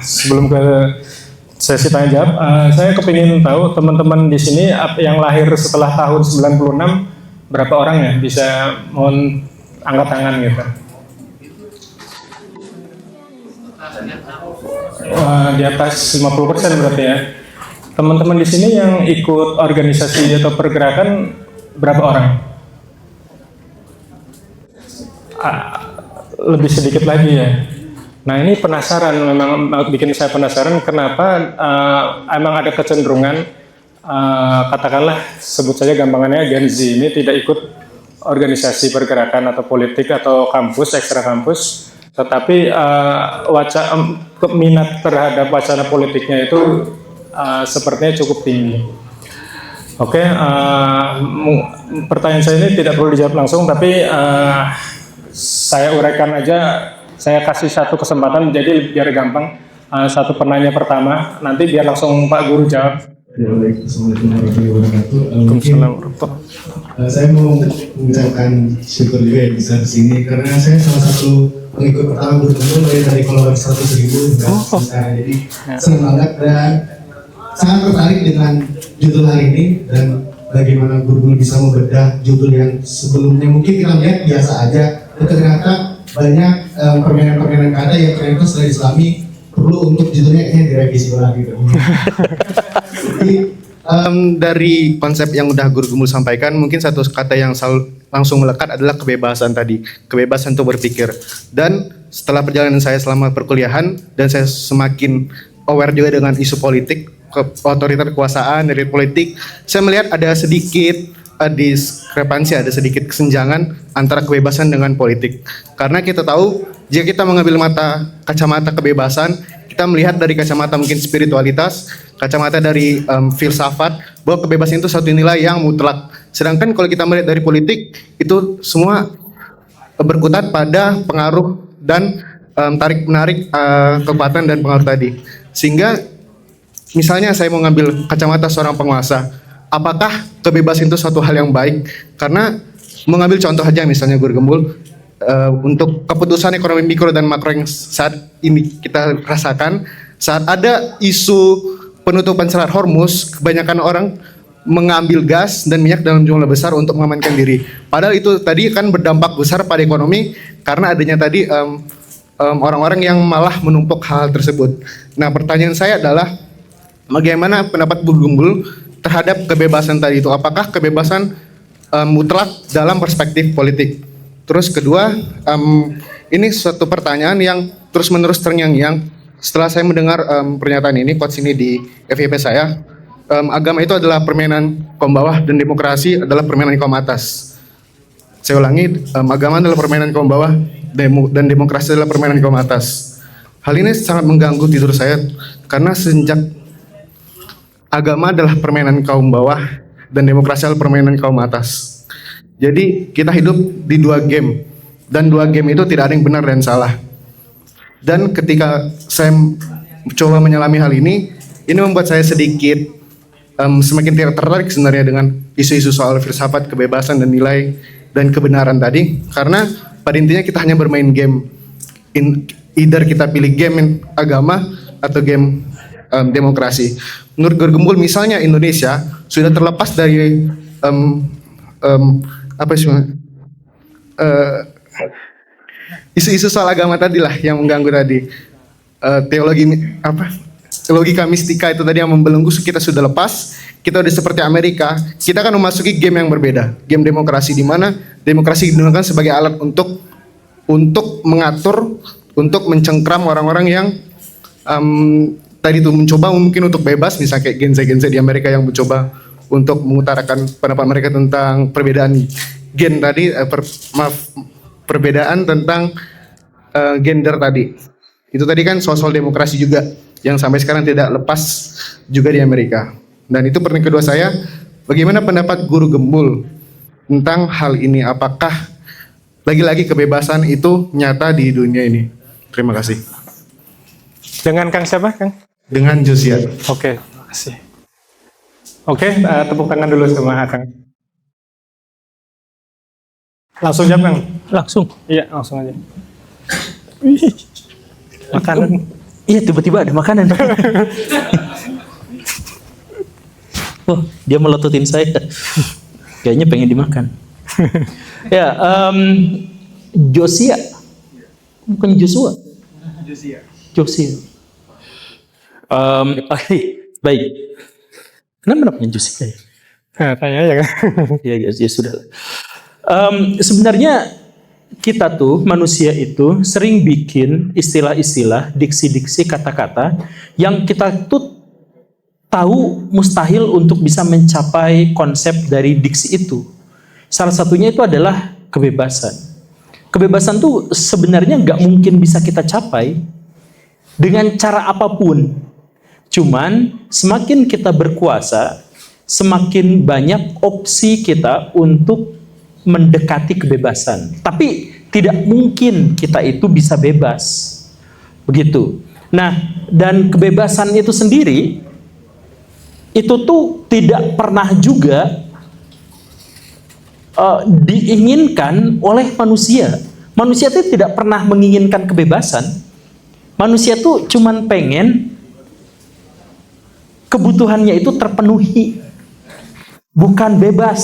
Sebelum ke sesi tanya jawab, saya kepingin tahu teman-teman di sini yang lahir setelah tahun 96 berapa orang ya, bisa mohon angkat tangan gitu. Wah, di atas 50% berarti ya. Teman-teman di sini yang ikut organisasi atau pergerakan berapa orang? Lebih sedikit lagi ya. Nah ini penasaran, memang bikin saya penasaran kenapa emang ada kecenderungan katakanlah sebut saja gampangannya Gen Z ini tidak ikut organisasi pergerakan atau politik atau kampus, ekstra kampus, tetapi minat terhadap wacana politiknya itu sepertinya cukup tinggi. Oke, pertanyaan saya ini tidak perlu dijawab langsung, tapi saya uraikan aja. Saya kasih satu kesempatan, jadi biar gampang. Satu penanya pertama, nanti biar langsung Pak Guru jawab. Ya, baik. Assalamualaikum warahmatullahi wabarakatuh. Mungkin saya mau mengucapkan syukur juga ya bisa kesini, karena saya salah satu pengikut pertama Guru Gembul dari follower 100.000 jadi senang banget dan sangat tertarik dengan judul hari ini dan bagaimana Guru Gembul bisa membedah judul yang sebelumnya mungkin kita lihat biasa aja, dan ternyata banyak permainan-permainan kata yang ternyata setelah Islami perlu untuk judulnya kayaknya direvisi ulang gitu. Jadi dari konsep yang udah Guru Gembul sampaikan, mungkin satu kata yang langsung melekat adalah kebebasan tadi, kebebasan untuk berpikir. Dan setelah perjalanan saya selama perkuliahan dan saya semakin aware juga dengan isu politik, otoriter kekuasaan dari politik, saya melihat ada sedikit diskrepansi, ada sedikit kesenjangan antara kebebasan dengan politik. Karena kita tahu jika kita mengambil kacamata kebebasan, kita melihat dari kacamata mungkin spiritualitas, kacamata dari filsafat, bahwa kebebasan itu satu nilai yang mutlak. Sedangkan kalau kita melihat dari politik, itu semua berkutat pada pengaruh dan tarik-menarik kekuatan dan pengaruh tadi. Sehingga misalnya saya mau ngambil kacamata seorang penguasa, apakah kebebasan itu suatu hal yang baik? Karena mengambil contoh aja misalnya Guru Gembul, untuk keputusan ekonomi mikro dan makro yang saat ini kita rasakan, saat ada isu penutupan Selat Hormuz, kebanyakan orang mengambil gas dan minyak dalam jumlah besar untuk mengamankan diri. Padahal itu tadi kan berdampak besar pada ekonomi karena adanya tadi orang-orang yang malah menumpuk hal tersebut. Nah, pertanyaan saya adalah bagaimana pendapat Guru Gembul terhadap kebebasan tadi itu? Apakah kebebasan mutlak dalam perspektif politik? Terus kedua, ini suatu pertanyaan yang terus-menerus terngiang-ngiang setelah saya mendengar pernyataan ini, quotes ini di FYP saya. Agama itu adalah permainan kaum bawah dan demokrasi adalah permainan kaum atas. Saya ulangi, agama adalah permainan kaum bawah dan demokrasi adalah permainan kaum atas. Hal ini sangat mengganggu tidur saya karena sejak agama adalah permainan kaum bawah dan demokrasi adalah permainan kaum atas. Jadi kita hidup di dua game dan dua game itu tidak ada yang benar dan salah. Dan ketika saya coba menyelami hal ini membuat saya sedikit semakin tidak tertarik sebenarnya dengan isu-isu soal filsafat, kebebasan dan nilai dan kebenaran tadi. Karena pada intinya kita hanya bermain game. Either kita pilih game agama atau game demokrasi. Menurut Guru Gembul misalnya Indonesia sudah terlepas dari isu-isu soal agama tadi lah yang mengganggu tadi, logika mistika itu tadi yang membelenggu. Kita sudah lepas, kita udah seperti Amerika, kita akan memasuki game yang berbeda, game demokrasi, di mana demokrasi digunakan sebagai alat untuk mengatur, untuk mencengkram orang-orang yang tadi itu mencoba mungkin untuk bebas, misalnya kayak Gen Z di Amerika yang mencoba untuk mengutarakan pendapat mereka tentang perbedaan gen tadi, perbedaan tentang gender tadi. Itu tadi kan soal demokrasi juga yang sampai sekarang tidak lepas juga di Amerika. Dan itu pertanyaan kedua saya, bagaimana pendapat Guru Gembul tentang hal ini? Apakah lagi-lagi kebebasan itu nyata di dunia ini? Terima kasih. Dengan Kang siapa, Kang? Dengan Josiah. Oke, terima kasih. Oke, tepuk tangan dulu sama Kang. Langsung jawab, Kang? Langsung. Iya, langsung aja. Makanan. Iya, tiba-tiba ada makanan. Oh, dia melototin saya. Kayaknya pengen dimakan. Ya, Josia. Bukan Joshua. Josia. Baik. Kenapa namanya Josia? Nah, tanya aja kan. Ya sudah. Sebenarnya kita tuh manusia itu sering bikin istilah-istilah, diksi-diksi, kata-kata yang kita tuh tahu mustahil untuk bisa mencapai konsep dari diksi itu. Salah satunya itu adalah kebebasan. Kebebasan tuh sebenarnya nggak mungkin bisa kita capai dengan cara apapun. Cuman semakin kita berkuasa, semakin banyak opsi kita untuk mendekati kebebasan. Tapi tidak mungkin kita itu bisa bebas. Begitu. Nah, dan kebebasan itu sendiri itu tuh tidak pernah juga diinginkan oleh manusia. Manusia itu tidak pernah menginginkan kebebasan. Manusia tuh cuman pengen kebutuhannya itu terpenuhi, bukan bebas.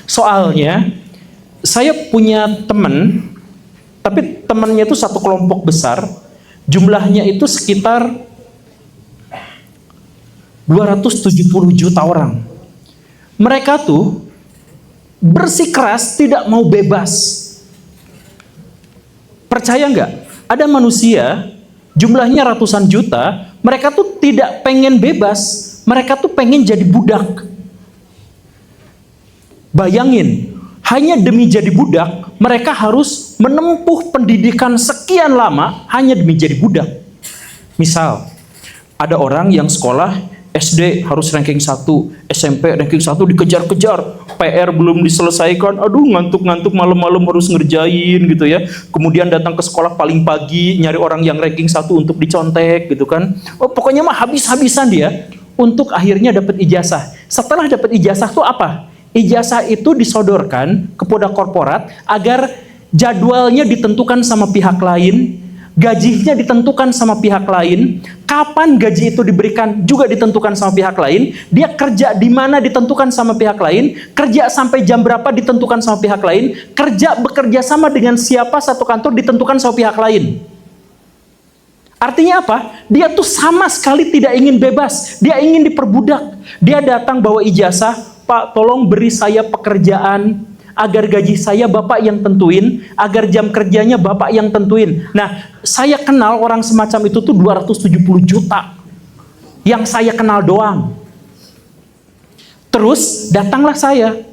Soalnya saya punya teman, tapi temannya itu satu kelompok besar, jumlahnya itu sekitar 270 juta orang. Mereka tuh bersikeras tidak mau bebas. Percaya nggak? Ada manusia jumlahnya ratusan juta, mereka tuh tidak pengen bebas, mereka tuh pengen jadi budak. Bayangin, hanya demi jadi budak, mereka harus menempuh pendidikan sekian lama hanya demi jadi budak. Misal, ada orang yang sekolah SD harus ranking 1, SMP ranking 1 dikejar-kejar, PR belum diselesaikan, aduh ngantuk-ngantuk malam-malam harus ngerjain gitu ya. Kemudian datang ke sekolah paling pagi, nyari orang yang ranking 1 untuk dicontek gitu kan. Oh, pokoknya mah habis-habisan dia untuk akhirnya dapat ijazah. Setelah dapat ijazah tuh apa? Ijazah itu disodorkan kepada korporat agar jadwalnya ditentukan sama pihak lain, gajinya ditentukan sama pihak lain, kapan gaji itu diberikan juga ditentukan sama pihak lain, dia kerja di mana ditentukan sama pihak lain, kerja sampai jam berapa ditentukan sama pihak lain, bekerja sama dengan siapa satu kantor ditentukan sama pihak lain. Artinya apa? Dia tuh sama sekali tidak ingin bebas, dia ingin diperbudak. Dia datang bawa ijazah, Pak, tolong beri saya pekerjaan agar gaji saya Bapak yang tentuin, agar jam kerjanya Bapak yang tentuin. Nah, saya kenal orang semacam itu tuh 270 juta. Yang saya kenal doang. Terus datanglah saya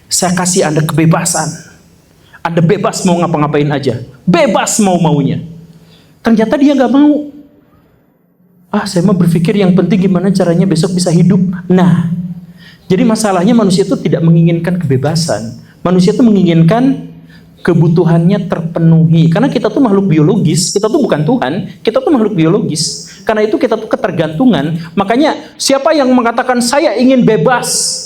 kasih Anda kebebasan. Anda bebas mau ngapa-ngapain aja. Bebas mau-maunya. Ternyata dia nggak mau. Saya mah berpikir yang penting gimana caranya besok bisa hidup. Nah, jadi masalahnya manusia itu tidak menginginkan kebebasan. Manusia itu menginginkan kebutuhannya terpenuhi. Karena kita tuh makhluk biologis, kita tuh bukan Tuhan, kita tuh makhluk biologis. Karena itu kita tuh ketergantungan. Makanya siapa yang mengatakan saya ingin bebas?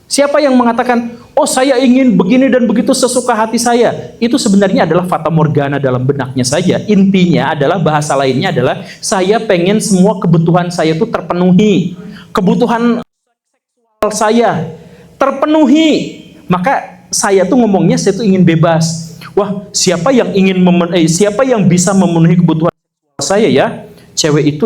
Siapa yang mengatakan, oh saya ingin begini dan begitu sesuka hati saya? Itu sebenarnya adalah fata morgana dalam benaknya saja. Intinya adalah, bahasa lainnya adalah, saya pengen semua kebutuhan saya itu terpenuhi. Kebutuhan saya terpenuhi, maka saya tuh ngomongnya saya tuh ingin bebas. Wah, siapa yang siapa yang bisa memenuhi kebutuhan saya ya? Cewek itu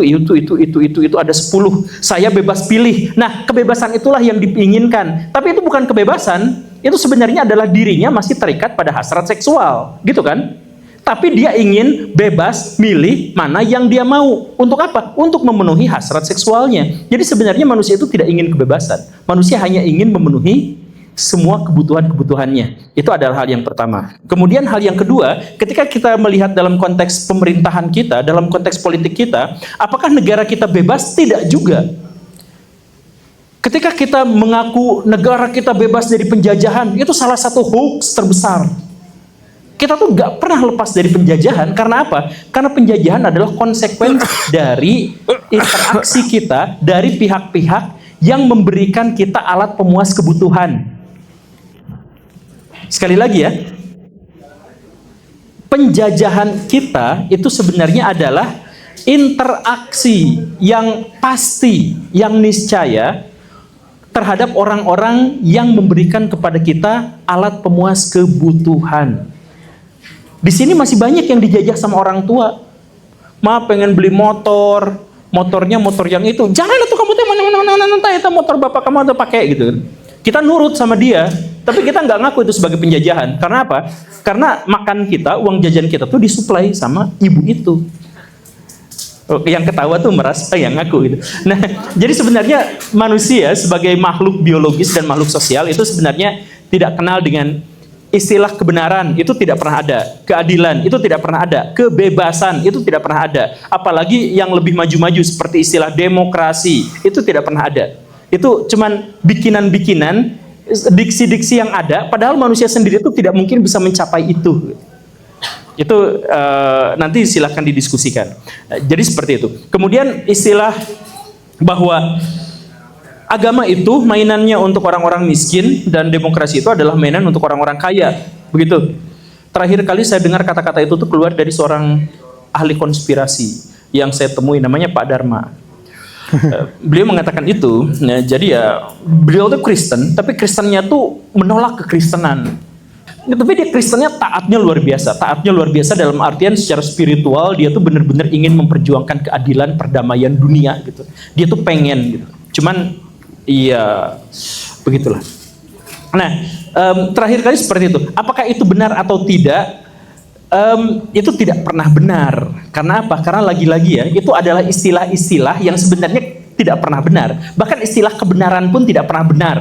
ada 10. Saya bebas pilih. Nah, kebebasan itulah yang diinginkan. Tapi itu bukan kebebasan. Itu sebenarnya adalah dirinya masih terikat pada hasrat seksual, gitu kan? Tapi dia ingin bebas milih mana yang dia mau. Untuk apa? Untuk memenuhi hasrat seksualnya. Jadi sebenarnya manusia itu tidak ingin kebebasan. Manusia hanya ingin memenuhi semua kebutuhan-kebutuhannya. Itu adalah hal yang pertama. Kemudian hal yang kedua, ketika kita melihat dalam konteks pemerintahan kita, dalam konteks politik kita, apakah negara kita bebas? Tidak juga. Ketika kita mengaku negara kita bebas dari penjajahan, itu salah satu hoax terbesar. Kita tuh gak pernah lepas dari penjajahan. Karena apa? Karena penjajahan adalah konsekuensi dari interaksi kita dari pihak-pihak yang memberikan kita alat pemuas kebutuhan. Sekali lagi ya, penjajahan kita itu sebenarnya adalah interaksi yang pasti, yang niscaya terhadap orang-orang yang memberikan kepada kita alat pemuas kebutuhan. Di sini masih banyak yang dijajah sama orang tua. Ma pengen beli motor, motornya motor yang itu. Jangan tuh kamu tuh mana itu motor bapak kamu tuh pakai gitu. Kita nurut sama dia, tapi kita nggak ngaku itu sebagai penjajahan. Karena apa? Karena makan kita, uang jajan kita tuh disuplai sama ibu itu. Yang ketawa tuh merasa yang ngaku gitu. Nah, jadi sebenarnya manusia sebagai makhluk biologis dan makhluk sosial itu sebenarnya tidak kenal dengan istilah kebenaran, itu tidak pernah ada. Keadilan itu tidak pernah ada. Kebebasan itu tidak pernah ada. Apalagi yang lebih maju-maju seperti istilah demokrasi, itu tidak pernah ada. Itu cuman bikinan-bikinan, diksi-diksi yang ada, padahal manusia sendiri itu tidak mungkin bisa mencapai itu. Itu nanti silahkan didiskusikan. Jadi seperti itu. Kemudian istilah bahwa agama itu mainannya untuk orang-orang miskin dan demokrasi itu adalah mainan untuk orang-orang kaya. Begitu. Terakhir kali saya dengar kata-kata itu tuh keluar dari seorang ahli konspirasi yang saya temui, namanya Pak Dharma. Beliau mengatakan itu, nah, jadi ya beliau tuh Kristen, tapi Kristennya tuh menolak kekristenan. Tapi dia Kristennya taatnya luar biasa. Taatnya luar biasa dalam artian secara spiritual dia tuh benar-benar ingin memperjuangkan keadilan, perdamaian dunia gitu. Dia tuh pengen gitu. Cuman iya begitulah. Nah, terakhir kali seperti itu. Apakah itu benar atau tidak? Itu tidak pernah benar. Karena apa? Karena lagi-lagi ya, itu adalah istilah-istilah yang sebenarnya tidak pernah benar. Bahkan istilah kebenaran pun tidak pernah benar.